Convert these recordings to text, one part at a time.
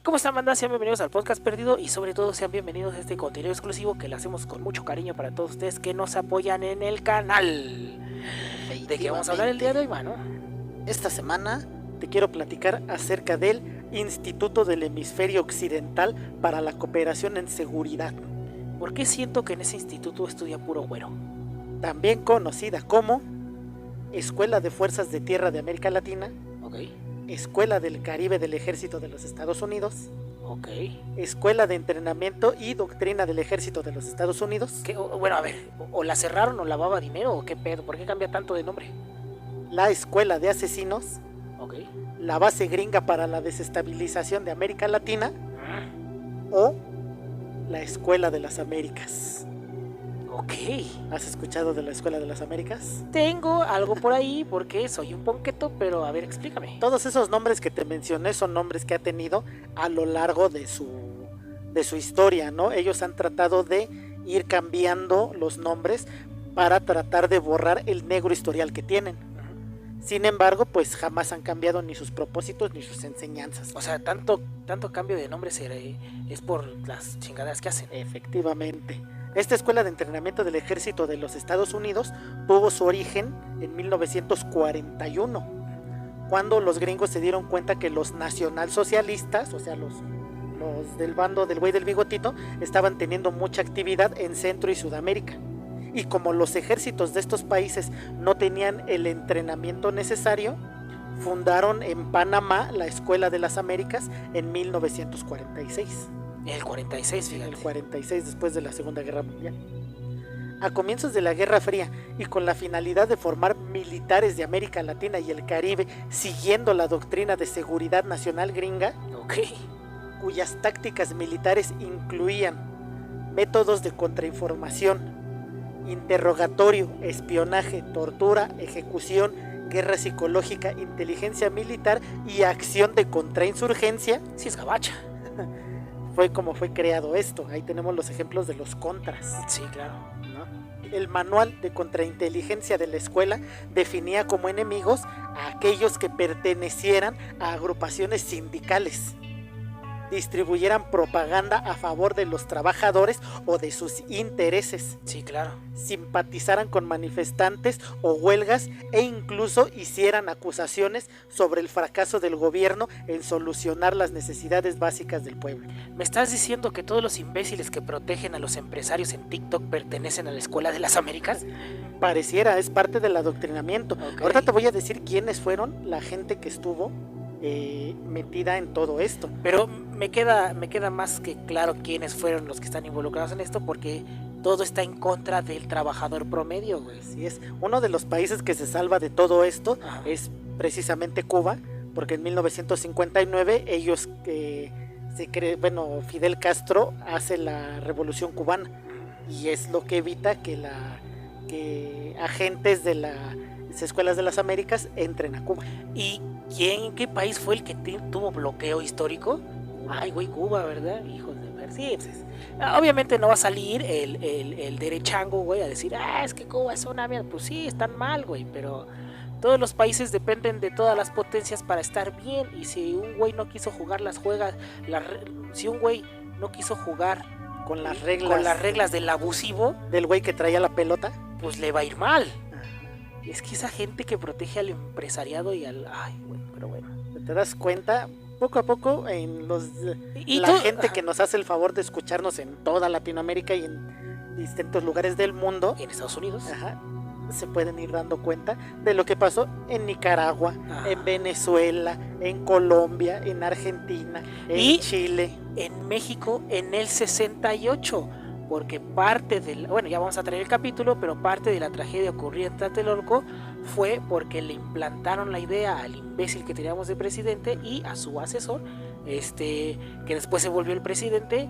¿Cómo están, banda? Sean bienvenidos al podcast perdido y sobre todo sean bienvenidos a este contenido exclusivo que le hacemos con mucho cariño para todos ustedes que nos apoyan en el canal. ¿De qué vamos a hablar el día de hoy, mano? Esta semana te quiero platicar acerca del Instituto del Hemisferio Occidental para la Cooperación en Seguridad, ¿Por qué siento que en ese instituto estudia puro güero? también conocida como Escuela de Fuerzas de Tierra de América Latina, Ok, Escuela del Caribe del Ejército de los Estados Unidos, ok. Escuela de Entrenamiento y Doctrina del Ejército de los Estados Unidos, Bueno, a ver, o la cerraron o lavaba dinero o qué pedo, ¿por qué cambia tanto de nombre? la Escuela de Asesinos, Ok. la Base Gringa para la Desestabilización de América Latina Mm, o la Escuela de las Américas. Ok. ¿Has escuchado de la Escuela de las Américas? Tengo algo por ahí porque soy un ponqueto, pero a ver, explícame. Todos esos nombres que te mencioné son nombres que ha tenido a lo largo de su historia, ¿no? Ellos han tratado de ir cambiando los nombres para tratar de borrar el negro historial que tienen. Sin embargo, pues jamás han cambiado ni sus propósitos ni sus enseñanzas. O sea, tanto cambio de nombre es por las chingaderas que hacen. Efectivamente. Esta escuela de entrenamiento del ejército de los Estados Unidos tuvo su origen en 1941, cuando los gringos se dieron cuenta que los nacionalsocialistas, o sea, los del bando del güey del bigotito, estaban teniendo mucha actividad en Centro y Sudamérica. Y como los ejércitos de estos países no tenían el entrenamiento necesario, fundaron en Panamá la Escuela de las Américas en 1946. El 46, En fíjate. el 46, después de la Segunda Guerra Mundial. A comienzos de la Guerra Fría y con la finalidad de formar militares de América Latina y el Caribe, siguiendo la doctrina de seguridad nacional gringa, Ok. cuyas tácticas militares incluían métodos de contrainformación, interrogatorio, espionaje, tortura, ejecución, guerra psicológica, inteligencia militar y acción de contrainsurgencia. Sí, es gabacha. Fue como fue creado esto. Ahí tenemos los ejemplos de los contras, Sí, claro. ¿no? El manual de contrainteligencia de la escuela definía como enemigos a aquellos que pertenecieran a agrupaciones sindicales, distribuyeran propaganda a favor de los trabajadores o de sus intereses, Sí, claro. simpatizaran con manifestantes o huelgas e incluso hicieran acusaciones sobre el fracaso del gobierno en solucionar las necesidades básicas del pueblo. ¿Me estás diciendo que todos los imbéciles que protegen a los empresarios en TikTok pertenecen a la Escuela de las Américas? Pareciera, es parte del adoctrinamiento. Ok. Ahorita te voy a decir quiénes fueron la gente que estuvo metida en todo esto. Pero me queda más que claro quiénes fueron los que están involucrados en esto porque todo está en contra del trabajador promedio, güey. Así es, uno de los países que se salva de todo esto Ajá. es precisamente Cuba, porque en 1959 ellos Fidel Castro hace la revolución cubana y es lo que evita que agentes de las escuelas de las Américas entren a Cuba. ¿Y qué país fue el que tuvo bloqueo histórico? Ay, güey, Cuba, ¿verdad? Hijos de ver. Sí, pues obviamente no va a salir el derechango, güey, a decir, es que Cuba es una mierda. Pues sí, están mal, güey, pero todos los países dependen de todas las potencias para estar bien. Y si un güey no quiso jugar si un güey no quiso jugar Con las reglas del abusivo, del güey que traía la pelota. pues le va a ir mal. Es que esa gente que protege al empresariado y al... Ay, güey, pero bueno. ¿Te das cuenta? Poco a poco la gente que nos hace el favor de escucharnos en toda Latinoamérica y en distintos lugares del mundo, En Estados Unidos. se pueden ir dando cuenta de lo que pasó en Nicaragua, en Venezuela, en Colombia, en Argentina, en Chile. En México en el 68. Porque parte del... Bueno, ya vamos a traer el capítulo, pero parte de la tragedia ocurrida en Tlatelolco fue porque le implantaron la idea al imbécil que teníamos de presidente y a su asesor, que después se volvió el presidente,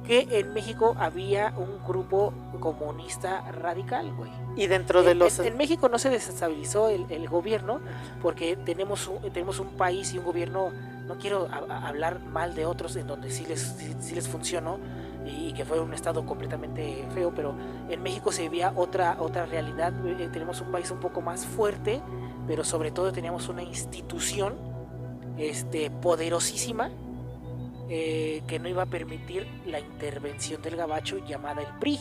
que en México había un grupo comunista radical, güey. Y dentro de los... En México no se desestabilizó el gobierno porque tenemos un país y un gobierno, no quiero hablar mal de otros en donde sí les funcionó y que fue un estado completamente feo, pero en México se veía otra realidad. Tenemos un país un poco más fuerte, pero sobre todo teníamos una institución poderosísima que no iba a permitir la intervención del gabacho llamada el PRI.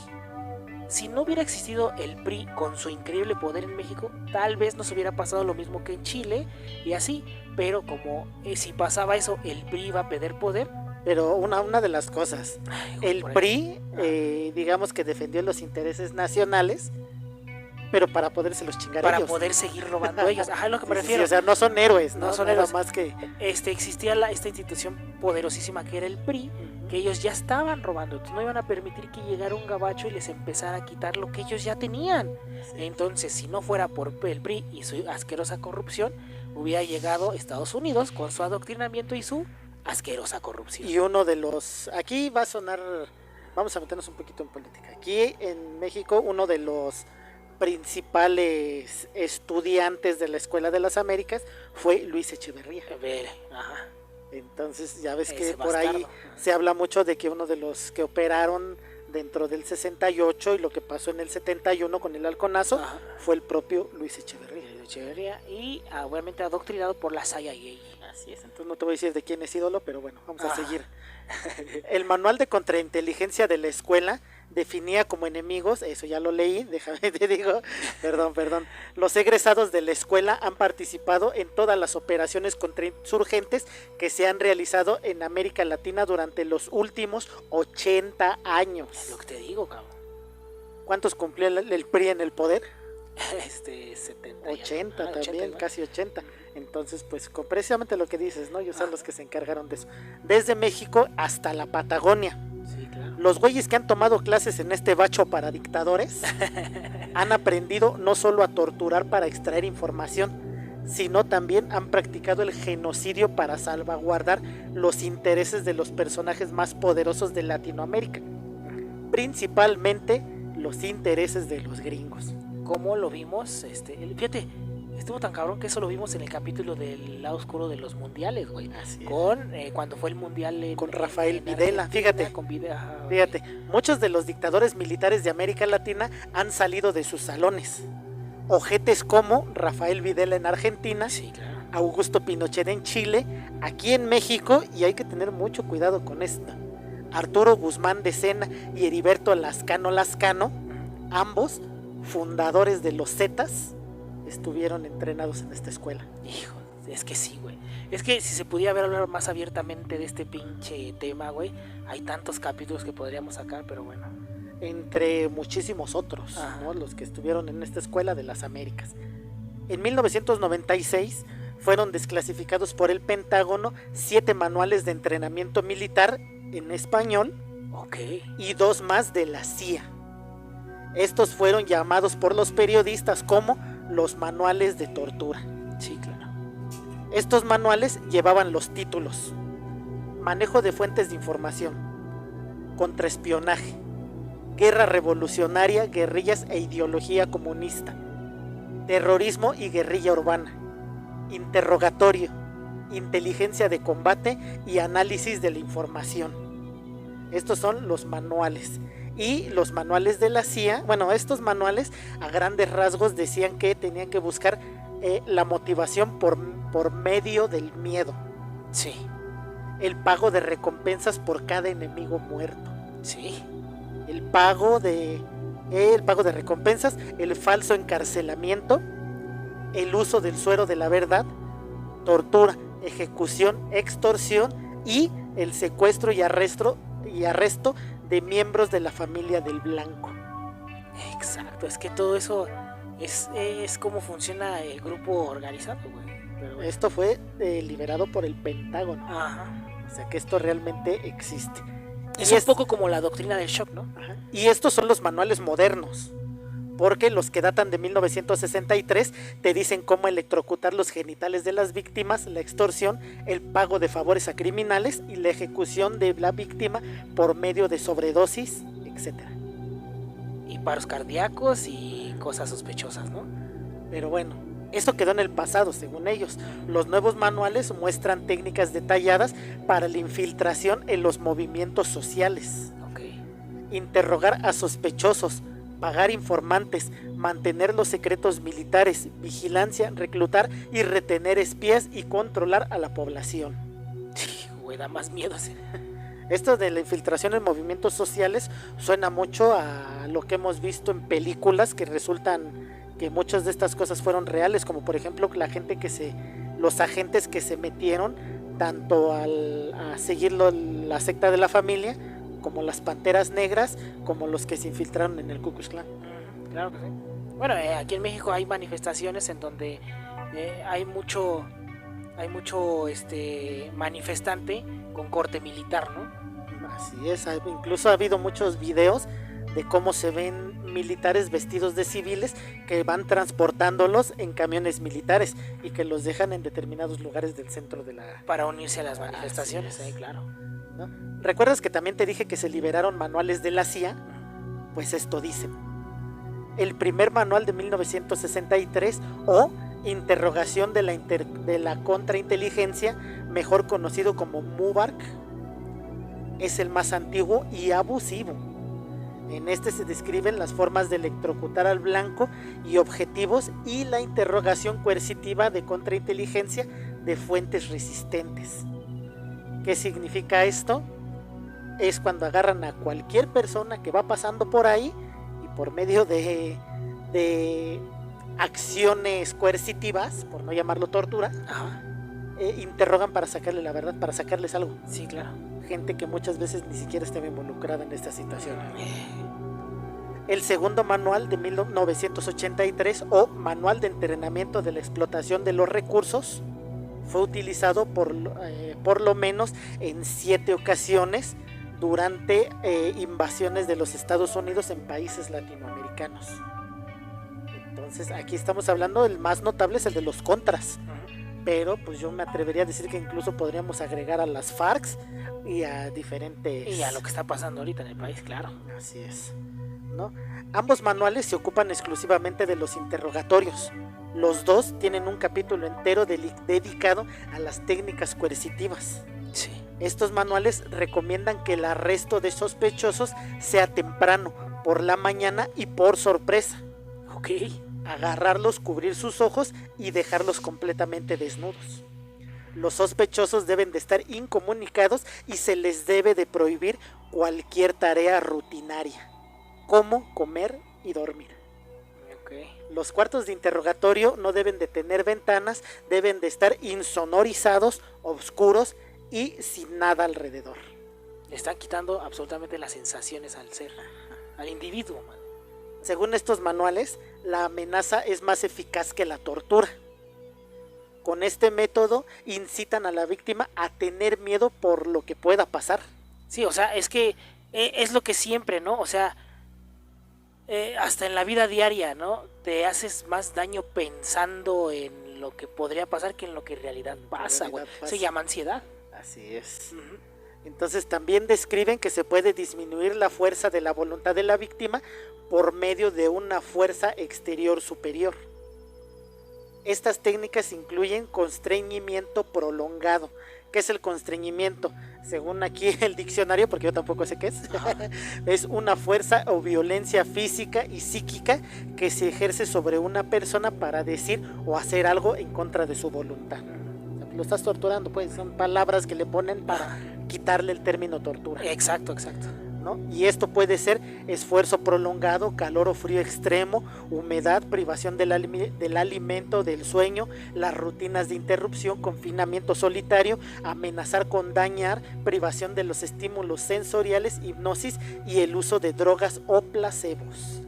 Si no hubiera existido el PRI con su increíble poder en México, tal vez nos hubiera pasado lo mismo que en Chile y así, pero como si pasaba eso, el PRI iba a perder poder. Pero una de las cosas, el PRI, digamos que defendió los intereses nacionales, pero para poderse los chingar para ellos. poder seguir robando ellos. Ajá, es lo que me Sí, refiero. o sea, no son héroes, no son héroes. Más que existía esta institución poderosísima que era el PRI, que ellos ya estaban robando, entonces no iban a permitir que llegara un gabacho y les empezara a quitar lo que ellos ya tenían. Entonces, si no fuera por el PRI y su asquerosa corrupción, hubiera llegado Estados Unidos con su adoctrinamiento y su asquerosa corrupción. Y uno de los, aquí va a sonar, vamos a meternos un poquito en política. Aquí en México, uno de los principales estudiantes de la Escuela de las Américas fue Luis Echeverría. Ajá. Entonces ya ves Ese que por ahí bastardo. se habla mucho de que uno de los que operaron dentro del 68 y lo que pasó en el 71 con el halconazo Ajá. fue el propio Luis Echeverría. Echeverría y obviamente adoctrinado por la CIA. Así es, entonces no te voy a decir de quién es ídolo, pero bueno, vamos a Ah. seguir. El manual de contrainteligencia de la escuela definía como enemigos, eso ya lo leí, déjame te digo, perdón, los egresados de la escuela han participado en todas las operaciones contrainsurgentes que se han realizado en América Latina durante los últimos 80 años. Es lo que te digo, cabrón. ¿Cuántos cumplió el PRI en el poder? 70. 80 ya, también, 80, ¿no? casi 80. Entonces, pues, con precisamente lo que dices, ¿no? Ellos son los que se encargaron de eso. Desde México hasta la Patagonia. Sí, claro. Los güeyes que han tomado clases en este bacho para dictadores han aprendido no solo a torturar para extraer información, sino también han practicado el genocidio para salvaguardar los intereses de los personajes más poderosos de Latinoamérica, principalmente los intereses de los gringos. Como lo vimos, fíjate, estuvo tan cabrón que eso lo vimos en el capítulo del lado oscuro de los mundiales, güey. Con cuando fue el mundial con Rafael en Videla, Argentina, fíjate. Fíjate, muchos de los dictadores militares de América Latina han salido de sus salones. Ojetes como Rafael Videla en Argentina, sí, claro. Augusto Pinochet en Chile, aquí en México, y hay que tener mucho cuidado con esto, Arturo Guzmán de Sena y Heriberto Lascano, ambos fundadores de los Zetas, estuvieron entrenados en esta escuela. Hijo, es que sí, güey. Es que si se pudiera hablar más abiertamente de este pinche tema, güey, hay tantos capítulos que podríamos sacar, pero bueno. Entre muchísimos otros, ¿no? Los que estuvieron en esta escuela de las Américas. En 1996 fueron desclasificados por el Pentágono 7 manuales de entrenamiento militar en español, y 2 más de la CIA. Estos fueron llamados por los periodistas como los manuales de tortura. Sí, claro. Estos manuales llevaban los títulos: manejo de fuentes de información, contraespionaje, guerra revolucionaria, guerrillas e ideología comunista, terrorismo y guerrilla urbana, interrogatorio, inteligencia de combate y análisis de la información. Estos son los manuales. Y los manuales de la CIA, bueno, estos manuales a grandes rasgos decían que tenían que buscar la motivación por medio del miedo. Sí. El pago de recompensas por cada enemigo muerto. Sí. El pago de recompensas, el falso encarcelamiento, el uso del suero de la verdad, tortura, ejecución, extorsión y el secuestro y arresto de miembros de la familia del blanco. Exacto, es que todo eso es como funciona el grupo organizado, güey. Pero bueno. Esto fue liberado por el Pentágono. Ajá. O sea que esto realmente existe. Es un poco como la doctrina del shock, ¿no? Ajá. Y estos son los manuales modernos, porque los que datan de 1963 te dicen cómo electrocutar los genitales de las víctimas, la extorsión, el pago de favores a criminales y la ejecución de la víctima por medio de sobredosis, etc. Y paros cardíacos y cosas sospechosas, ¿no? Pero bueno, esto quedó en el pasado, según ellos. Los nuevos manuales muestran técnicas detalladas para la infiltración en los movimientos sociales. Interrogar a sospechosos, pagar informantes, mantener los secretos militares, vigilancia, reclutar y retener espías y controlar a la población. güey, da más miedo ese. Esto de la infiltración en movimientos sociales suena mucho a lo que hemos visto en películas que resultan que muchas de estas cosas fueron reales, como por ejemplo los agentes que se metieron tanto a seguir la secta de la familia, como las Panteras Negras, como los que se infiltraron en el Ku Klux Klan. Claro que sí. Bueno, aquí en México hay manifestaciones en donde hay mucho manifestante con corte militar, ¿no? Así es, incluso ha habido muchos videos de cómo se ven militares vestidos de civiles que van transportándolos en camiones militares y que los dejan en determinados lugares del centro de la... Para unirse a las manifestaciones, claro. ¿No? ¿Recuerdas que también te dije que se liberaron manuales de la CIA? Pues esto dicen. El primer manual de 1963 o interrogación de la contrainteligencia, mejor conocido como MUBARC, es el más antiguo y abusivo. En este se describen las formas de electrocutar al blanco y objetivos y la interrogación coercitiva de contrainteligencia de fuentes resistentes. ¿Qué significa esto? Es cuando agarran a cualquier persona que va pasando por ahí y por medio de acciones coercitivas, por no llamarlo tortura, interrogan para sacarle la verdad, para sacarles algo. Sí, claro. Gente que muchas veces ni siquiera estaba involucrada en esta situación. El segundo manual de 1983 o Manual de Entrenamiento de la Explotación de los Recursos fue utilizado por lo menos en 7 ocasiones durante invasiones de los Estados Unidos en países latinoamericanos. Entonces aquí estamos hablando, el más notable es el de los Contras, pero pues yo me atrevería a decir que incluso podríamos agregar a las FARC y a diferentes... Y a lo que está pasando ahorita en el país, claro. Así es, ¿no? Ambos manuales se ocupan exclusivamente de los interrogatorios. Los dos tienen un capítulo entero dedicado a las técnicas coercitivas. Sí. Estos manuales recomiendan que el arresto de sospechosos sea temprano, por la mañana y por sorpresa. Ok. Agarrarlos, cubrir sus ojos y dejarlos completamente desnudos. Los sospechosos deben de estar incomunicados y se les debe de prohibir cualquier tarea rutinaria, como comer y dormir. Okay. Los cuartos de interrogatorio no deben de tener ventanas, deben de estar insonorizados, oscuros y sin nada alrededor. Le están quitando absolutamente las sensaciones al individuo, man. Según estos manuales, la amenaza es más eficaz que la tortura. Con este método incitan a la víctima a tener miedo por lo que pueda pasar. Sí, o sea, es que es lo que siempre, ¿no? O sea, hasta en la vida diaria, ¿no? Te haces más daño pensando en lo que podría pasar que en lo que en realidad pasa, güey. Se llama ansiedad. Así es. Entonces también describen que se puede disminuir la fuerza de la voluntad de la víctima por medio de una fuerza exterior superior. Estas técnicas incluyen constreñimiento prolongado. ¿Qué es el constreñimiento? Según aquí el diccionario, porque yo tampoco sé qué es, es una fuerza o violencia física y psíquica que se ejerce sobre una persona para decir o hacer algo en contra de su voluntad. Lo estás torturando, pues son palabras que le ponen para quitarle el término tortura. Exacto. ¿No? Y esto puede ser esfuerzo prolongado, calor o frío extremo, humedad, privación del alimento, del sueño, las rutinas de interrupción, confinamiento solitario, amenazar con dañar, privación de los estímulos sensoriales, hipnosis y el uso de drogas o placebos.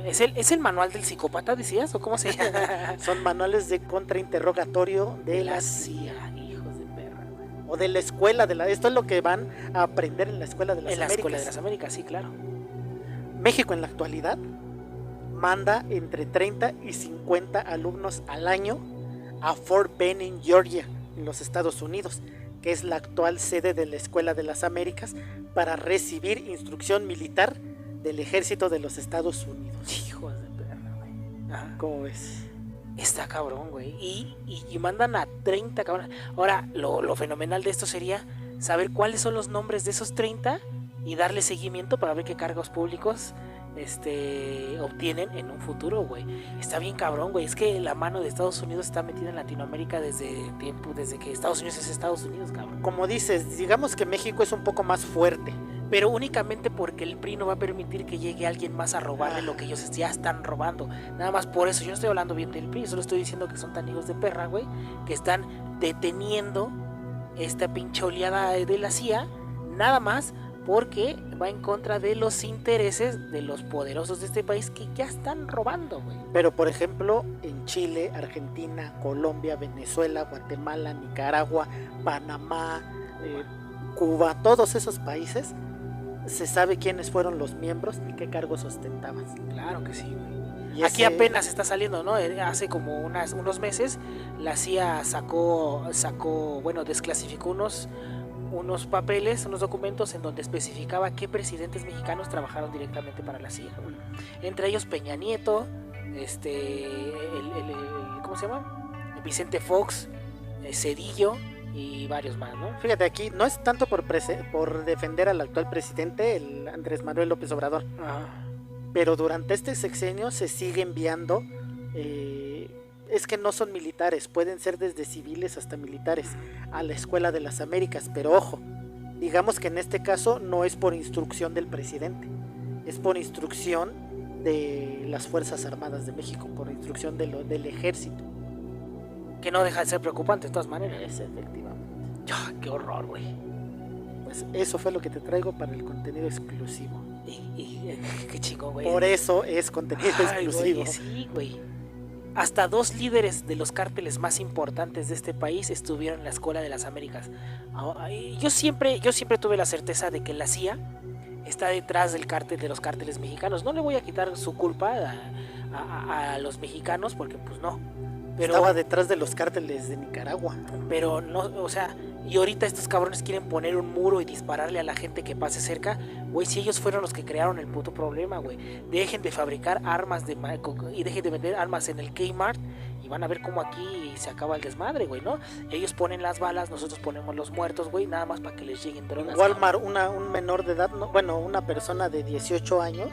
¿Es el manual del psicópata, decías? ¿O cómo se llama? Son manuales de contrainterrogatorio de la CIA. O de la escuela, esto es lo que van a aprender en la escuela de las Américas. En la escuela de las Américas, sí, claro. México en la actualidad manda entre 30 y 50 alumnos al año a Fort Benning, Georgia, en los Estados Unidos, que es la actual sede de la Escuela de las Américas, para recibir instrucción militar del ejército de los Estados Unidos. Hijos de perra, güey. ¿Cómo ves? Está cabrón, güey. Y mandan a 30 cabrones. Ahora, lo fenomenal de esto sería saber cuáles son los nombres de esos 30 y darle seguimiento para ver qué cargos públicos obtienen en un futuro, güey. Está bien cabrón, güey. Es que la mano de Estados Unidos está metida en Latinoamérica desde que Estados Unidos es Estados Unidos, cabrón. Como dices, digamos que México es un poco más fuerte. Pero únicamente porque el PRI no va a permitir que llegue alguien más a robarle lo que ellos ya están robando. Nada más por eso. Yo no estoy hablando bien del PRI, solo estoy diciendo que son tan hijos de perra, güey, que están deteniendo esta pinche oleada de la CIA, nada más porque va en contra de los intereses de los poderosos de este país que ya están robando, güey. Pero por ejemplo, en Chile, Argentina, Colombia, Venezuela, Guatemala, Nicaragua, Panamá, Cuba, todos esos países, se sabe quiénes fueron los miembros y qué cargos ostentaban. Claro que sí, güey. Aquí apenas está saliendo, ¿no? Hace como unos meses la CIA desclasificó unos papeles, unos documentos en donde especificaba qué presidentes mexicanos trabajaron directamente para la CIA, güey. Entre ellos Peña Nieto, ¿cómo se llama? Vicente Fox, Cedillo y varios más, ¿no? Fíjate, aquí no es tanto por defender al actual presidente, el Andrés Manuel López Obrador. Pero durante este sexenio se sigue enviando, es que no son militares, pueden ser desde civiles hasta militares, a la Escuela de las Américas. Pero ojo, digamos que en este caso no es por instrucción del presidente, es por instrucción de las Fuerzas Armadas de México, por instrucción del ejército. Que no deja de ser preocupante de todas maneras. Efectivamente. Qué horror, güey. Pues eso fue lo que te traigo para el contenido exclusivo. Qué chingón, güey. Por eso es contenido exclusivo. Güey, sí, güey. Hasta 2 líderes de los cárteles más importantes de este país estuvieron en la Escuela de las Américas. Yo siempre tuve la certeza de que la CIA está detrás del cártel, de los cárteles mexicanos. No le voy a quitar su culpa a los mexicanos porque pues no. Pero estaba detrás de los cárteles de Nicaragua. Pero no, o sea, y ahorita estos cabrones quieren poner un muro y dispararle a la gente que pase cerca. Güey, si ellos fueron los que crearon el puto problema, güey. Dejen de fabricar armas y dejen de vender armas en el Kmart y van a ver cómo aquí se acaba el desmadre, güey, ¿no? Ellos ponen las balas, nosotros ponemos los muertos, güey, nada más para que les lleguen drogas. En Walmart, un menor de edad, una persona de 18 años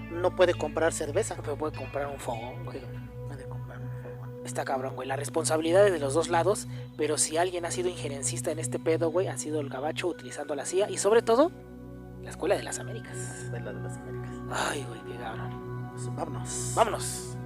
no puede comprar cerveza. Pero puede comprar un fogón, güey. Está cabrón, güey. La responsabilidad es de los dos lados, pero si alguien ha sido injerencista en este pedo, güey, ha sido el gabacho utilizando la CIA y sobre todo la Escuela de las Américas. Escuela de las Américas. Ay, güey, qué cabrón. Pues vámonos. Vámonos.